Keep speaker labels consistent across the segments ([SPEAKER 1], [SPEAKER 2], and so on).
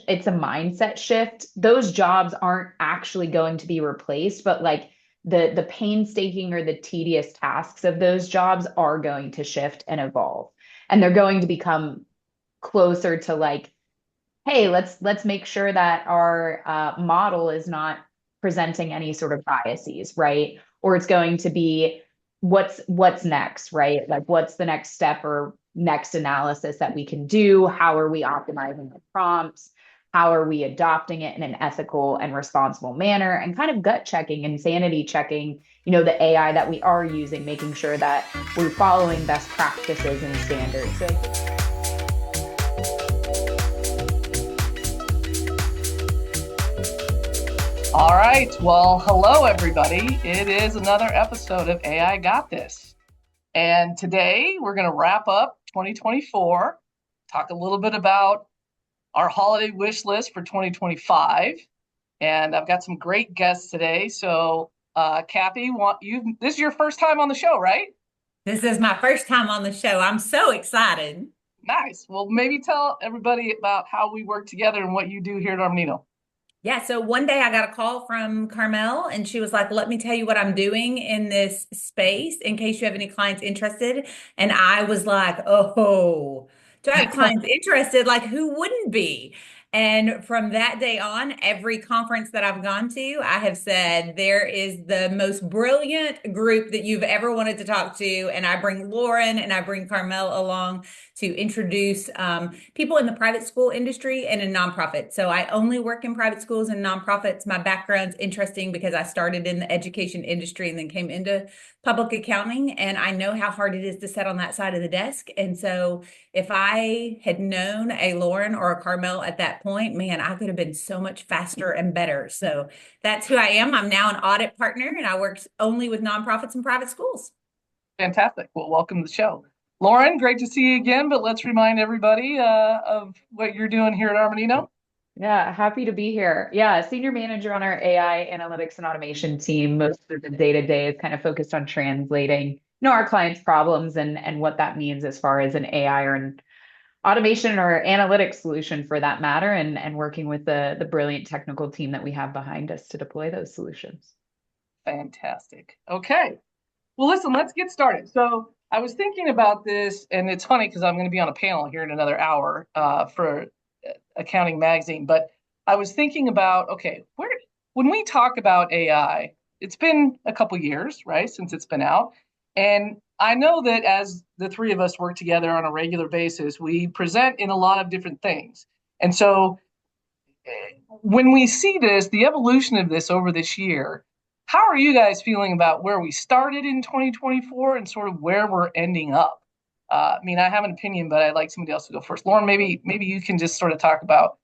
[SPEAKER 1] it's a mindset shift. Those jobs aren't actually going to be replaced, but like the painstaking or the tedious tasks of those jobs are going to shift and evolve. And they're going to become closer to like, hey, let's make sure that our model is not presenting any sort of biases, right? Or it's going to be what's next, right? Like what's the next step or next analysis that we can do? How are we optimizing the prompts? How are we adopting it in an ethical and responsible manner? And kind of gut checking and sanity checking, the AI that we are using, making sure that we're following best practices and standards. So
[SPEAKER 2] All right. Well, hello, everybody. It is another episode of AI Got This. And today we're going to wrap up 2024, talk a little bit about our holiday wish list for 2025. And I've got some great guests today. So, Kathy, this is your first time on the show, right?
[SPEAKER 3] This is my first time on the show. I'm so excited.
[SPEAKER 2] Nice. Well, maybe tell everybody about how we work together and what you do here at Armanino.
[SPEAKER 3] Yeah, so one day I got a call from Carmel and she was like, "Let me tell you what I'm doing in this space in case you have any clients interested." And I was like, "Oh, do I have clients interested? Like, who wouldn't be?" And from that day on, every conference that I've gone to, I have said, "There is the most brilliant group that you've ever wanted to talk to." And I bring Lauren and I bring Carmel along to introduce people in the private school industry and in nonprofits. So I only work in private schools and nonprofits. My background's interesting because I started in the education industry and then came into public accounting. And I know how hard it is to sit on that side of the desk. And so if I had known a Lauren or a Carmel at that point, man, I could have been so much faster and better. So that's who I am. I'm now an audit partner and I work only with nonprofits and private schools.
[SPEAKER 2] Fantastic. Well, welcome to the show. Lauren, great to see you again, but let's remind everybody of what you're doing here at Armanino.
[SPEAKER 1] yeah, happy to be here. Yeah, senior manager on our AI analytics and automation team. Most of the day-to-day is kind of focused on translating, our clients' problems and what that means as far as an AI or an automation or analytics solution for that matter, and working with the brilliant technical team that we have behind us to deploy those solutions.
[SPEAKER 2] Fantastic. Okay. Well, listen, let's get started. So I was thinking about this, and it's funny because I'm going to be on a panel here in another hour for Accounting Magazine. But I was thinking about, okay, when we talk about AI, it's been a couple years, right, since it's been out. And I know that as the three of us work together on a regular basis, we present in a lot of different things. And so when we see this, the evolution of this over this year, how are you guys feeling about where we started in 2024 and sort of where we're ending up? I mean, I have an opinion, but I'd like somebody else to go first. Lauren, maybe you can just sort of talk about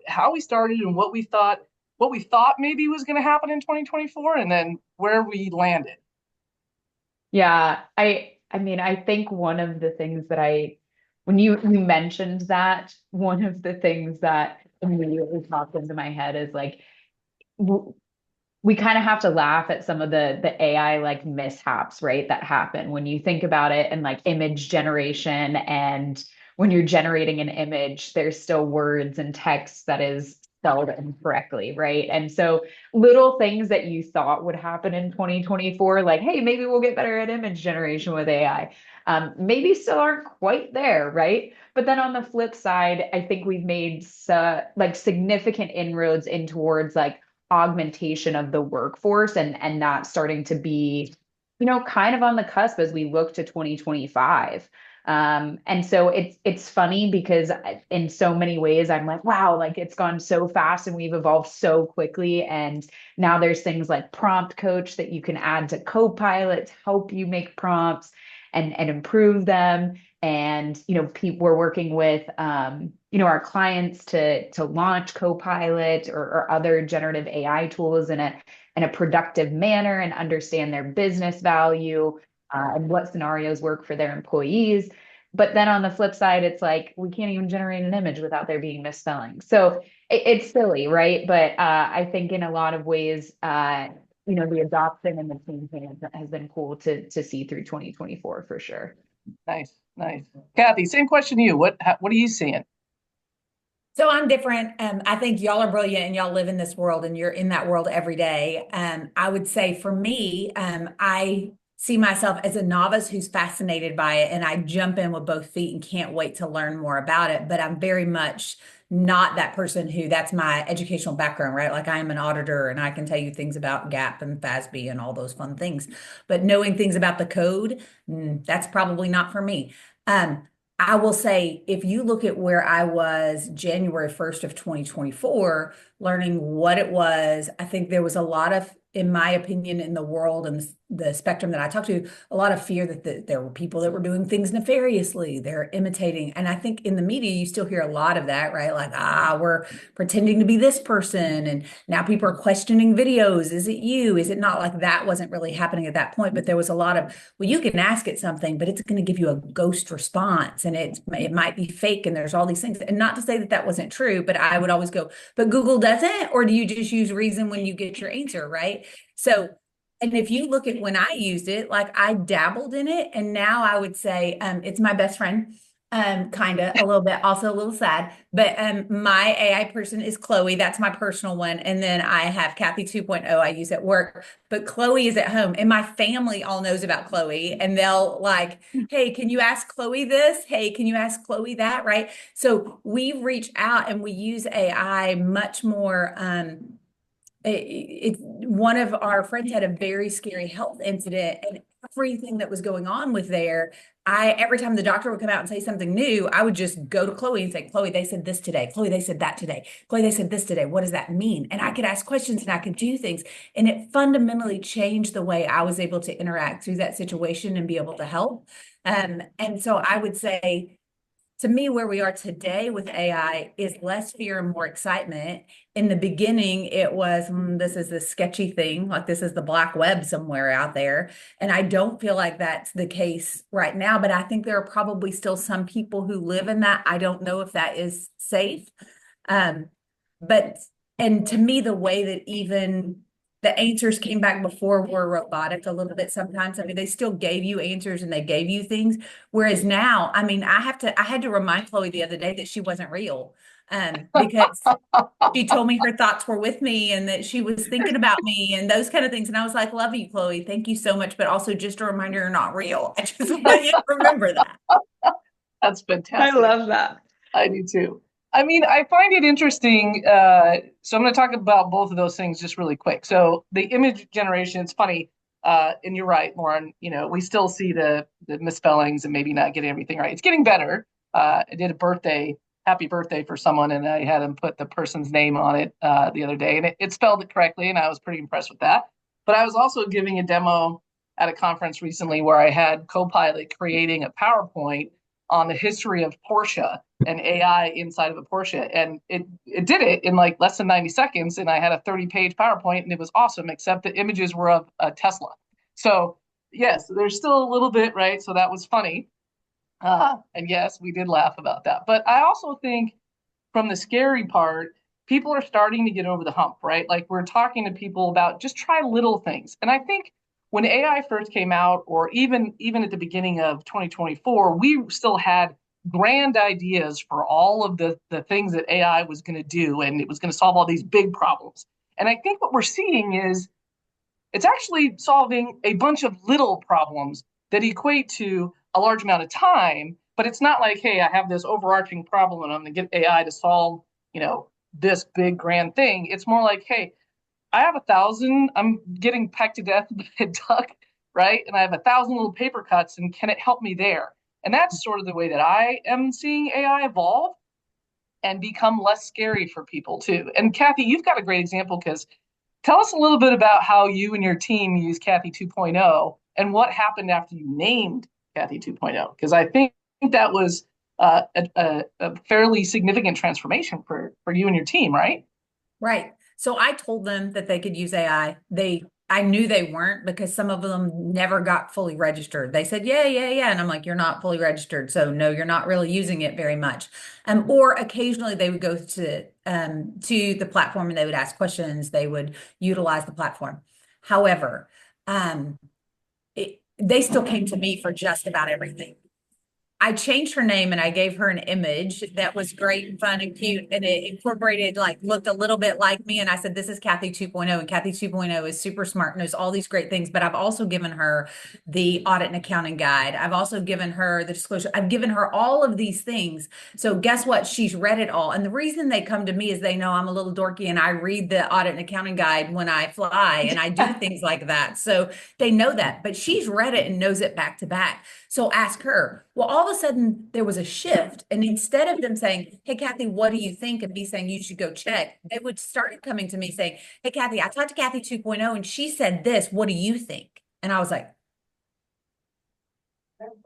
[SPEAKER 2] how we started and what we thought maybe was going to happen in 2024, and then where we landed.
[SPEAKER 1] Yeah, I mean, I think one of the things that when you mentioned that, one of the things that immediately popped into my head is like we kind of have to laugh at some of the AI like mishaps, right, that happen when you think about it, and like image generation. And when you're generating an image, there's still words and text that is spelled incorrectly, right? And so little things that you thought would happen in 2024, like, hey, maybe we'll get better at image generation with AI, maybe still aren't quite there, right? But then on the flip side, I think we've made like significant inroads in towards like augmentation of the workforce, and that starting to be, kind of on the cusp as we look to 2025. And so it's funny because in so many ways I'm like, wow, like it's gone so fast and we've evolved so quickly. And now there's things like prompt coach that you can add to Copilot to help you make prompts and improve them. And we're working with our clients to launch Copilot or other generative AI tools in a productive manner and understand their business value, and what scenarios work for their employees. But then on the flip side, it's like we can't even generate an image without there being misspelling. So it's silly, right? But I think in a lot of ways, the adoption and the changing has been cool to see through 2024 for sure.
[SPEAKER 2] Nice, nice. Kathy, same question to you. What are you seeing?
[SPEAKER 3] So I'm different. I think y'all are brilliant and y'all live in this world and you're in that world every day. I would say for me, I see myself as a novice who's fascinated by it and I jump in with both feet and can't wait to learn more about it. But I'm very much not that person who that's my educational background, right? Like I am an auditor and I can tell you things about GAP and FASB and all those fun things. But knowing things about the code, that's probably not for me. I will say, if you look at where I was January 1st of 2024, learning what it was, I think there was a lot of, in my opinion, in the world and the spectrum that I talked to, a lot of fear that there were people that were doing things nefariously. They're imitating. And I think in the media, you still hear a lot of that, right? Like, we're pretending to be this person. And now people are questioning videos. Is it you? Is it not? Like that wasn't really happening at that point, but there was a lot of, well, you can ask it something, but it's going to give you a ghost response and it might be fake and there's all these things. And not to say that that wasn't true, but I would always go, but Google doesn't, or do you just use reason when you get your answer, right? So, and if you look at when I used it, like I dabbled in it, and now I would say it's my best friend. Kind of a little bit, also a little sad, but my AI person is Chloe. That's my personal one. And then I have Kathy 2.0 I use at work, but Chloe is at home. And my family all knows about Chloe. And they'll like, hey, can you ask Chloe this? Hey, can you ask Chloe that? Right. So we reach out and we use AI much more. One of our friends had a very scary health incident and everything that was going on with there. Every time the doctor would come out and say something new, I would just go to Chloe and say, Chloe, they said this today. Chloe, they said that today. Chloe, they said this today. What does that mean? And I could ask questions and I could do things. And it fundamentally changed the way I was able to interact through that situation and be able to help. And so I would say, to me, where we are today with AI is less fear and more excitement. In the beginning, it was, this is a sketchy thing, like this is the black web somewhere out there. And I don't feel like that's the case right now, but I think there are probably still some people who live in that. I don't know if that is safe. Um, but, and to me, the way that even the answers came back before were robotic a little bit sometimes. I mean, they still gave you answers and they gave you things. Whereas now, I mean, I had to remind Chloe the other day that she wasn't real. Because she told me her thoughts were with me and that she was thinking about me and those kind of things. And I was like, love you, Chloe. Thank you so much. But also just a reminder you're not real. I just want you to remember that.
[SPEAKER 2] That's
[SPEAKER 1] I
[SPEAKER 2] fantastic.
[SPEAKER 1] love that.
[SPEAKER 2] I do too. I mean, I find it interesting. So I'm going to talk about both of those things just really quick. So the image generation, it's funny. And you're right, Lauren, you know, we still see the misspellings and maybe not getting everything right. It's getting better. I did a happy birthday for someone, and I had them put the person's name on it the other day, and it spelled it correctly, and I was pretty impressed with that. But I was also giving a demo at a conference recently where I had Copilot creating a PowerPoint on the history of Porsche and AI inside of a Porsche. And it did it in like less than 90 seconds. And I had a 30-page PowerPoint and it was awesome, except the images were of a Tesla. So yes, there's still a little bit, right? So that was funny. And yes, we did laugh about that. But I also think from the scary part, people are starting to get over the hump, right? Like we're talking to people about just try little things. And I think when AI first came out, or even at the beginning of 2024, we still had grand ideas for all of the things that AI was going to do, and it was going to solve all these big problems. And I think what we're seeing is it's actually solving a bunch of little problems that equate to a large amount of time. But it's not like, hey, I have this overarching problem and I'm going to get AI to solve, this big grand thing. It's more like, hey, I have 1,000. I'm getting pecked to death by a duck, right? And I have 1,000 little paper cuts, and can it help me there? And that's sort of the way that I am seeing AI evolve and become less scary for people too. And Kathy, you've got a great example because tell us a little bit about how you and your team use Kathy 2.0 and what happened after you named Kathy 2.0. Because I think that was a fairly significant transformation for you and your team, right?
[SPEAKER 3] Right. So I told them that they could use AI. I knew they weren't because some of them never got fully registered. They said, yeah, yeah, yeah. And I'm like, you're not fully registered. So no, you're not really using it very much. Or occasionally they would go to the platform and they would ask questions. They would utilize the platform. However, they still came to me for just about everything. I changed her name and I gave her an image that was great and fun and cute. And it incorporated, like, looked a little bit like me. And I said, this is Kathy 2.0. And Kathy 2.0 is super smart, knows all these great things. But I've also given her the audit and accounting guide. I've also given her the disclosure. I've given her all of these things. So guess what? She's read it all. And the reason they come to me is they know I'm a little dorky and I read the audit and accounting guide when I fly and I do things like that. So they know that. But she's read it and knows it back to back. So ask her. Well, all of a sudden there was a shift. And instead of them saying, hey, Kathy, what do you think? And me saying, you should go check, they would start coming to me saying, hey, Kathy, I talked to Kathy 2.0 and she said this. What do you think? And I was like,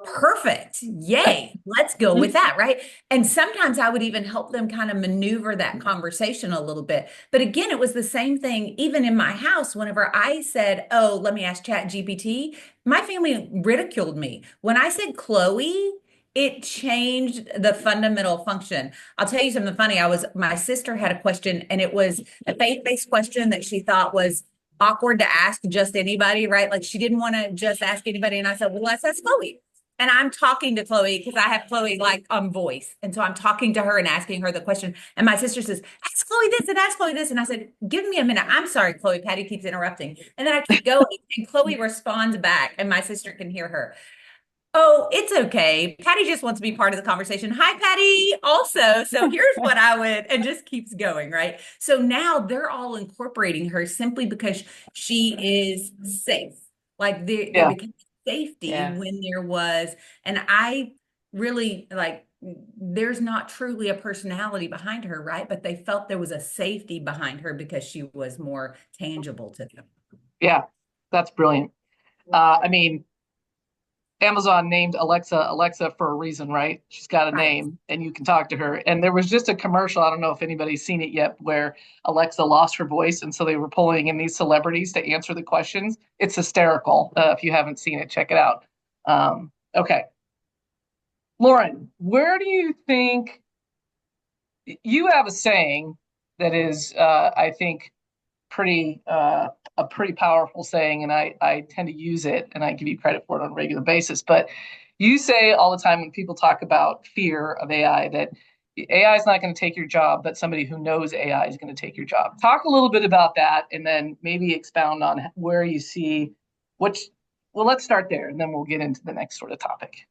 [SPEAKER 3] perfect. Yay. Let's go with that. Right. And sometimes I would even help them kind of maneuver that conversation a little bit. But again, it was the same thing, even in my house, whenever I said, oh, let me ask Chat GPT, my family ridiculed me. When I said Chloe, it changed the fundamental function. I'll tell you something funny. My sister had a question and it was a faith-based question that she thought was awkward to ask just anybody, right? Like she didn't want to just ask anybody. And I said, well, let's ask Chloe. And I'm talking to Chloe because I have Chloe like on voice. And so I'm talking to her and asking her the question. And my sister says, ask Chloe this and ask Chloe this. And I said, give me a minute. I'm sorry, Chloe. Patty keeps interrupting. And then I keep going and Chloe responds back and my sister can hear her. Oh, it's okay. Patty just wants to be part of the conversation. Hi, Patty. Also, so here's what I would, and just keeps going, right? So now they're all incorporating her simply because she is safe. Like there
[SPEAKER 2] Yeah.
[SPEAKER 3] became safety
[SPEAKER 1] Yeah.
[SPEAKER 3] when there was, and I really like, there's not truly a personality behind her, right? But they felt there was a safety behind her because she was more tangible to them.
[SPEAKER 2] Yeah. That's brilliant. I mean, Amazon named Alexa for a reason, right? She's got a
[SPEAKER 3] Right.
[SPEAKER 2] name and you can talk to her. And there was just a commercial, I don't know if anybody's seen it yet, where Alexa lost her voice. And so they were pulling in these celebrities to answer the questions. It's hysterical. If you haven't seen it, check it out. Okay. Lauren, where do you think you have a saying that is, I think, pretty a pretty powerful saying, and I tend to use it, and I give you credit for it on a regular basis. But you say all the time when people talk about fear of AI that AI is not going to take your job, but somebody who knows AI is going to take your job. Talk a little bit about that, and then maybe expound on where you see which. Well, let's start there, and then we'll get into the next sort of topic.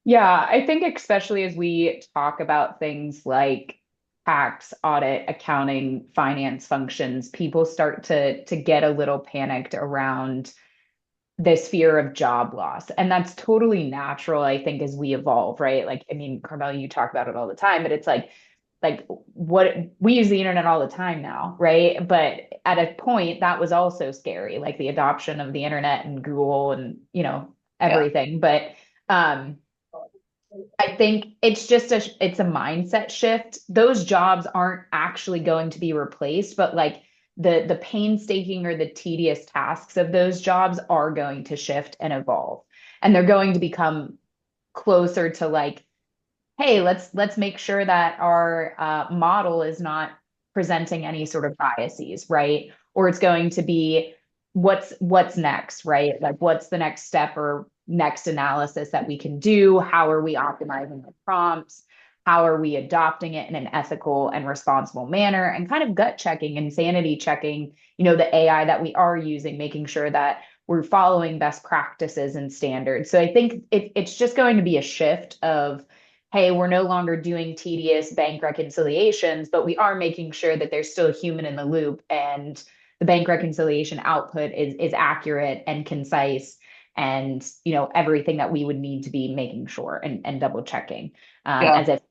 [SPEAKER 1] Yeah, I think especially as we talk about things like tax, audit, accounting, finance functions, people start to get a little panicked around this fear of job loss. And that's totally natural, I think, as we evolve, right? Like, I mean, Carmel, you talk about it all the time, but it's like what we use the internet all the time now, right? But at a point that was also scary, like the adoption of the internet and Google and,
[SPEAKER 2] Yeah.
[SPEAKER 1] everything. But I think it's a mindset shift. Those jobs aren't actually going to be replaced, but like the painstaking or the tedious tasks of those jobs are going to shift and evolve. And they're going to become closer to like, hey, let's make sure that our model is not presenting any sort of biases, right? Or it's going to be what's next, right? Like what's the next step or next analysis that we can do? How are we optimizing the prompts? How are we adopting it in an ethical and responsible manner? And kind of gut checking and sanity checking, the AI that we are using, making sure that we're following best practices and standards. So I think it's just going to be a shift of, hey, we're no longer doing tedious bank reconciliations, but we are making sure that there's still a human in the loop and the bank reconciliation output is accurate and concise and everything that we would need to be making sure and double checking
[SPEAKER 2] Yeah.
[SPEAKER 1] as if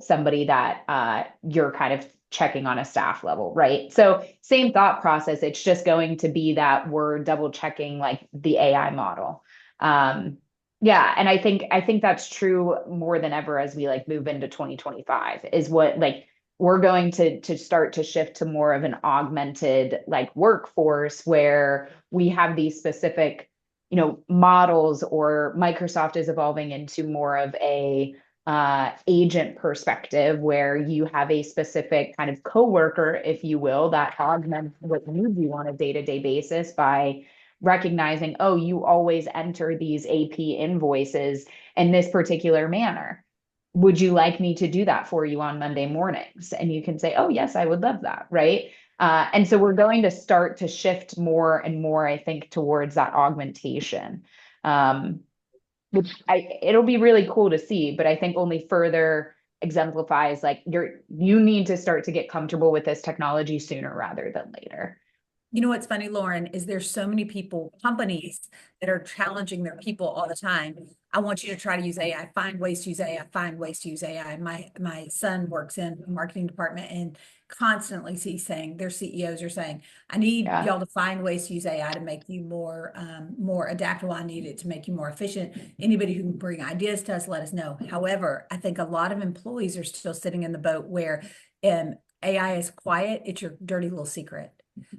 [SPEAKER 1] somebody that you're kind of checking on a staff level, right? So same thought process. It's just going to be that we're double checking like the AI model. Yeah, and I think that's true more than ever as we like move into 2025 is what like we're going to start to shift to more of an augmented like workforce where we have these specific models, or Microsoft is evolving into more of a agent perspective where you have a specific kind of coworker, if you will, that augments what you do on a day-to-day basis by recognizing, oh, you always enter these AP invoices in this particular manner. Would you like me to do that for you on Monday mornings? And you can say, oh, yes, I would love that. Right. And so we're going to start to shift more and more, I think, towards that augmentation, which it'll be really cool to see, but I think only further exemplifies like you need to start to get comfortable with this technology sooner rather than later.
[SPEAKER 3] You know what's funny, Lauren, is there's so many companies that are challenging their people all the time. I want you to try to use AI, find ways to use AI, find ways to use AI. My son works in the marketing department and constantly he's saying, their CEOs are saying, I need y'all to find ways to use AI to make you more adaptable. I need it to make you more efficient. Anybody who can bring ideas to us, let us know. However, I think a lot of employees are still sitting in the boat where AI is quiet. It's your dirty little secret.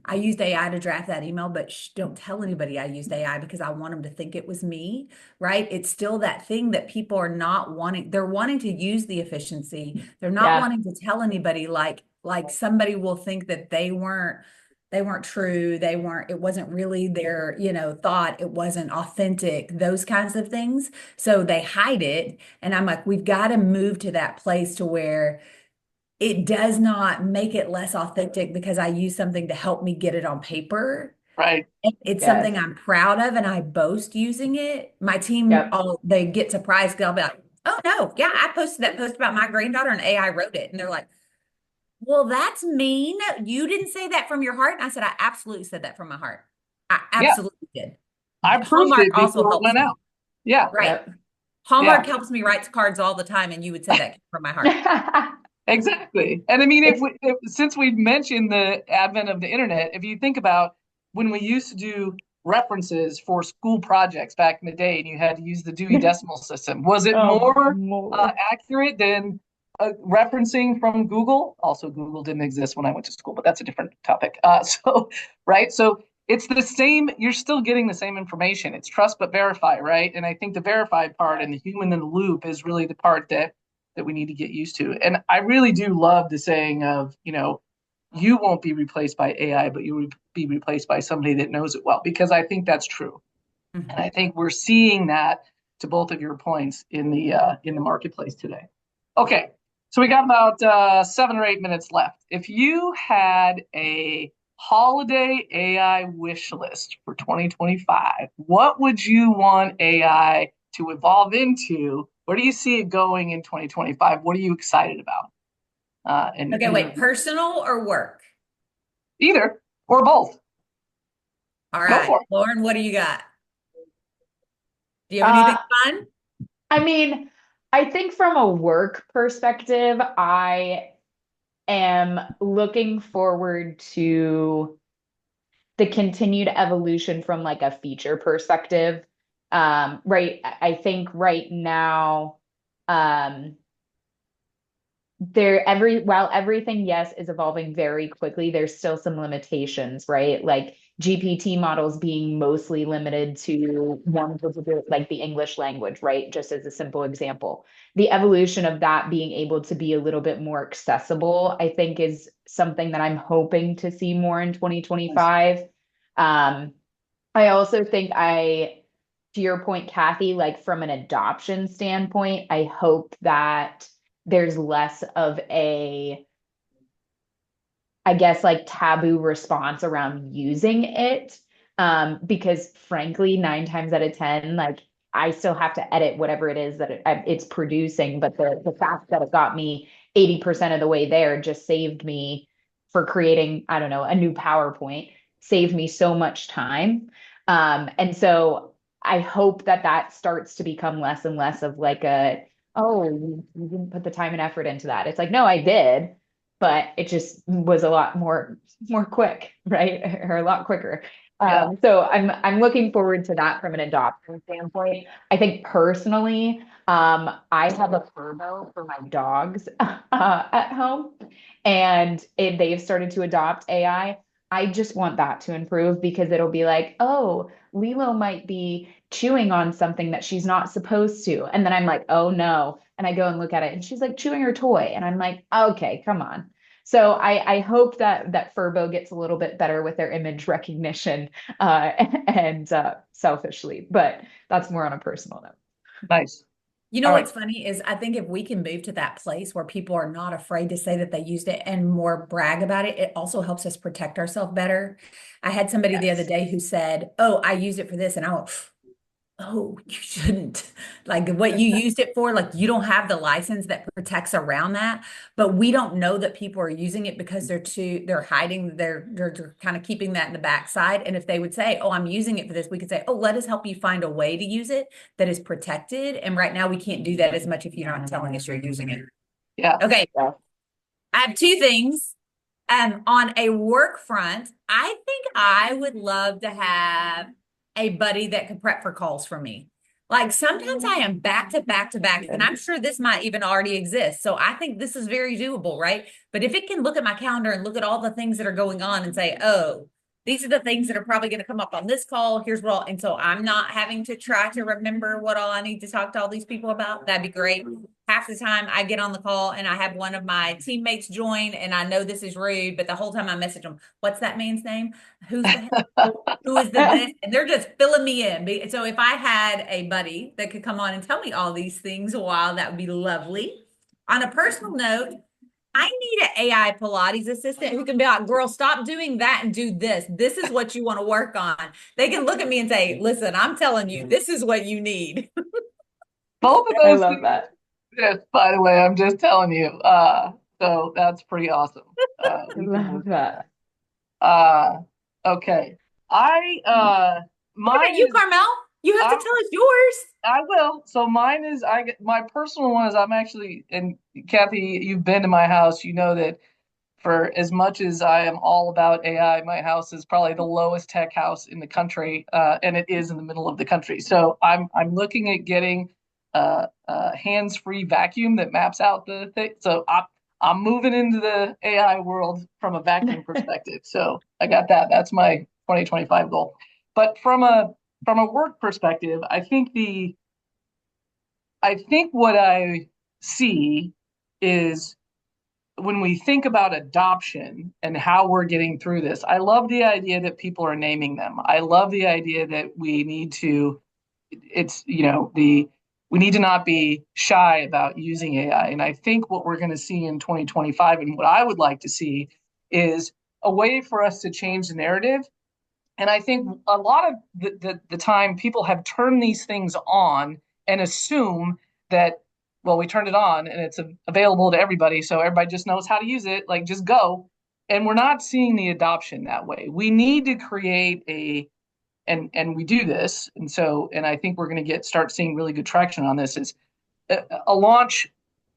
[SPEAKER 3] I used AI to draft that email, but don't tell anybody I used AI because I want them to think it was me, right? It's still that thing that people are not wanting. They're wanting to use the efficiency. They're not wanting to tell anybody like somebody will think that they weren't true. It wasn't really their, thought. It wasn't authentic, those kinds of things. So they hide it. And I'm like, we've got to move to that place to where it does not make it less authentic because I use something to help me get it on paper.
[SPEAKER 2] Right.
[SPEAKER 3] It's something I'm proud of and I boast using it. My team, they get surprised because I'll be like, oh no, yeah, I posted that post about my granddaughter and AI wrote it. And they're like, well, that's mean. You didn't say that from your heart. And I said, I absolutely said that from my heart. I absolutely did.
[SPEAKER 2] I proved it before it went out. Yeah.
[SPEAKER 3] Right. Hallmark helps me write cards all the time. And you would say that from my heart.
[SPEAKER 2] Exactly. And I mean, since we've mentioned the advent of the internet, if you think about when we used to do references for school projects back in the day and you had to use the Dewey Decimal System, was it more accurate than referencing from Google? Also, Google didn't exist when I went to school, but that's a different topic. So it's the same. You're still getting the same information. It's trust but verify, right? And I think the verified part and the human in the loop is really the part that we need to get used to. And I really do love the saying of, you won't be replaced by AI, but you will be replaced by somebody that knows it well, because I think that's true. Mm-hmm. And I think we're seeing that, to both of your points, in the marketplace today. Okay, so we got about 7 or 8 minutes left. If you had a holiday AI wish list for 2025, what would you want AI to evolve into? Where do you see it going in 2025? What are you excited about?
[SPEAKER 3] Wait, personal or work?
[SPEAKER 2] Either or both.
[SPEAKER 3] All right, Lauren, what do you got? Do you have anything fun?
[SPEAKER 1] I mean, I think from a work perspective, I am looking forward to the continued evolution from like a feature perspective. Right. I think right now, while everything, yes, is evolving very quickly, there's still some limitations, right? Like GPT models being mostly limited to one particular, like the English language, right? Just as a simple example. The evolution of that being able to be a little bit more accessible, I think, is something that I'm hoping to see more in 2025. I also think to your point, Kathy, like from an adoption standpoint, I hope that there's less of a, I guess, like taboo response around using it. Because frankly, 9 times out of 10, like I still have to edit whatever it is that it's producing. But the fact that it got me 80% of the way there just saved me for creating, I don't know, a new PowerPoint, saved me so much time. And so I hope that starts to become less and less of like oh, you didn't put the time and effort into that. It's like, no, I did, but it just was a lot more quick, right? Or a lot quicker. So I'm looking forward to that from an adoption standpoint. I think personally, I have a furbo for my dogs at home, and they've started to adopt AI. I just want that to improve because it'll be like, oh, Lilo might be chewing on something that she's not supposed to. And then I'm like, oh no. And I go and look at it and she's like chewing her toy. And I'm like, okay, come on. So I hope that Furbo gets a little bit better with their image recognition and selfishly, but that's more on a personal note.
[SPEAKER 2] Nice.
[SPEAKER 3] You know
[SPEAKER 2] All right.
[SPEAKER 3] what's funny is I think if we can move to that place where people are not afraid to say that they used it and more brag about it, it also helps us protect ourselves better. I had somebody the other
[SPEAKER 1] Yes.
[SPEAKER 3] day who said, "Oh, I used it for this," and I went, "Oh, you shouldn't." Like what you used it for, like you don't have the license that protects around that. But we don't know that people are using it because they're hiding, they're kind of keeping that in the backside. And if they would say, "Oh, I'm using it for this," we could say, "Oh, let us help you find a way to use it that is protected." And right now we can't do that as much if you're not telling us you're using it.
[SPEAKER 2] Yeah.
[SPEAKER 3] Okay,
[SPEAKER 1] Yeah.
[SPEAKER 3] I have two things. On a work front, I think I would love to have a buddy that could prep for calls for me. Like sometimes I am back to back to back, and I'm sure this might even already exist. So I think this is very doable, right? But if it can look at my calendar and look at all the things that are going on and say, oh, these are the things that are probably going to come up on this call. Here's what all, and so I'm not having to try to remember what all I need to talk to all these people about. That'd be great. Half the time I get on the call and I have one of my teammates join, and I know this is rude, but the whole time I message them, what's that man's name? Who's the who is the this? And they're just filling me in. So if I had a buddy that could come on and tell me all these things a while, that would be lovely. On a personal note, I need an AI Pilates assistant who can be like, girl, stop doing that and do this. This is what you want to work on. They can look at me and say, listen, I'm telling you, this is what you need.
[SPEAKER 2] Both of
[SPEAKER 1] I
[SPEAKER 2] those
[SPEAKER 1] love
[SPEAKER 2] things,
[SPEAKER 1] that.
[SPEAKER 2] yes, by the way, I'm just telling you. So that's pretty awesome.
[SPEAKER 1] I
[SPEAKER 2] We can
[SPEAKER 1] love
[SPEAKER 2] work on
[SPEAKER 1] that.
[SPEAKER 2] that. Okay. I
[SPEAKER 3] What about
[SPEAKER 2] mine
[SPEAKER 3] you,
[SPEAKER 2] is
[SPEAKER 3] Carmel? You have to
[SPEAKER 2] I'm
[SPEAKER 3] tell us yours.
[SPEAKER 2] I will. So mine is my personal one is I'm actually, and Kathy, you've been to my house, you know that for as much as I am all about AI, my house is probably the lowest tech house in the country, and it is in the middle of the country. So I'm looking at getting a hands-free vacuum that maps out the thing. So I'm moving into the AI world from a vacuum perspective. So I got that. That's my 2025 goal. But from a work perspective, I think what I see is when we think about adoption and how we're getting through this, I love the idea that people are naming them. I love the idea that we need to, it's, we need to not be shy about using AI. And I think what we're going to see in 2025 and what I would like to see is a way for us to change the narrative. And I think a lot of the time people have turned these things on and assume that, well, we turned it on and it's available to everybody. So everybody just knows how to use it, like just go. And we're not seeing the adoption that way. We need to create and we do this. And I think we're going to start seeing really good traction on this is a launch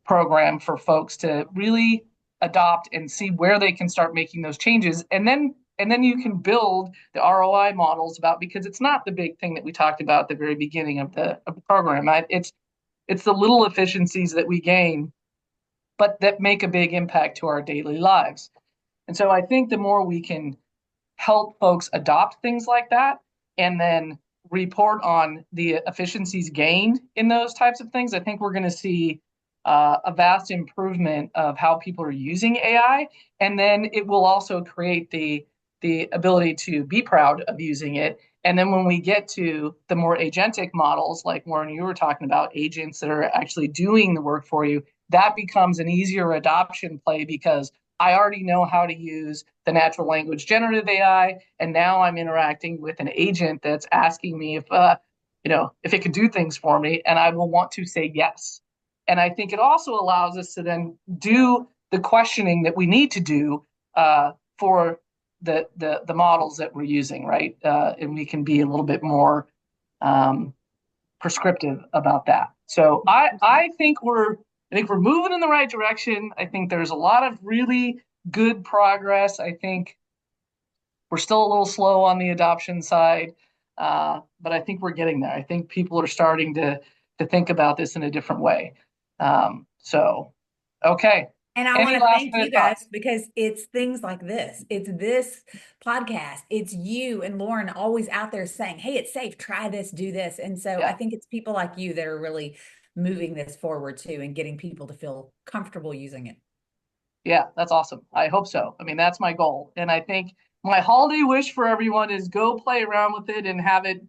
[SPEAKER 2] program for folks to really adopt and see where they can start making those changes. And then you can build the ROI models about because it's not the big thing that we talked about at the very beginning of the program. It's the little efficiencies that we gain, but that make a big impact to our daily lives. And so I think the more we can help folks adopt things like that and then report on the efficiencies gained in those types of things, I think we're going to see a vast improvement of how people are using AI. And then it will also create the ability to be proud of using it. And then when we get to the more agentic models, like Warren, you were talking about agents that are actually doing the work for you, that becomes an easier adoption play because I already know how to use the natural language generative AI, and now I'm interacting with an agent that's asking me if it could do things for me, and I will want to say yes. And I think it also allows us to then do the questioning that we need to do for the models that we're using, right? And we can be a little bit more prescriptive about that. So I think we're moving in the right direction. I think there's a lot of really good progress. I think we're still a little slow on the adoption side, but I think we're getting there. I think people are starting to think about this in a different way. So, okay.
[SPEAKER 3] And I want
[SPEAKER 2] Any
[SPEAKER 3] to
[SPEAKER 2] last
[SPEAKER 3] thank you
[SPEAKER 2] minute
[SPEAKER 3] guys
[SPEAKER 2] thoughts?
[SPEAKER 3] because it's things like this. It's this podcast. It's you and Lauren always out there saying, hey, it's safe. Try this, do this. And so I
[SPEAKER 2] Yeah.
[SPEAKER 3] think it's people like you that are really moving this forward too and getting people to feel comfortable using it.
[SPEAKER 2] Yeah, that's awesome. I hope so. I mean, that's my goal. And I think my holiday wish for everyone is go play around with it and have it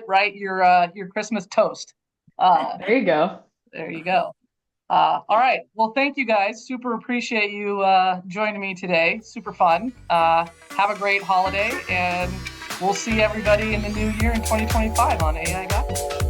[SPEAKER 2] write your Christmas toast. Uh,
[SPEAKER 1] There you go.
[SPEAKER 2] there you go. All right. Well, thank you guys. Super appreciate you joining me today. Super fun. Have a great holiday, and we'll see everybody in the new year in 2025 on AI Guide.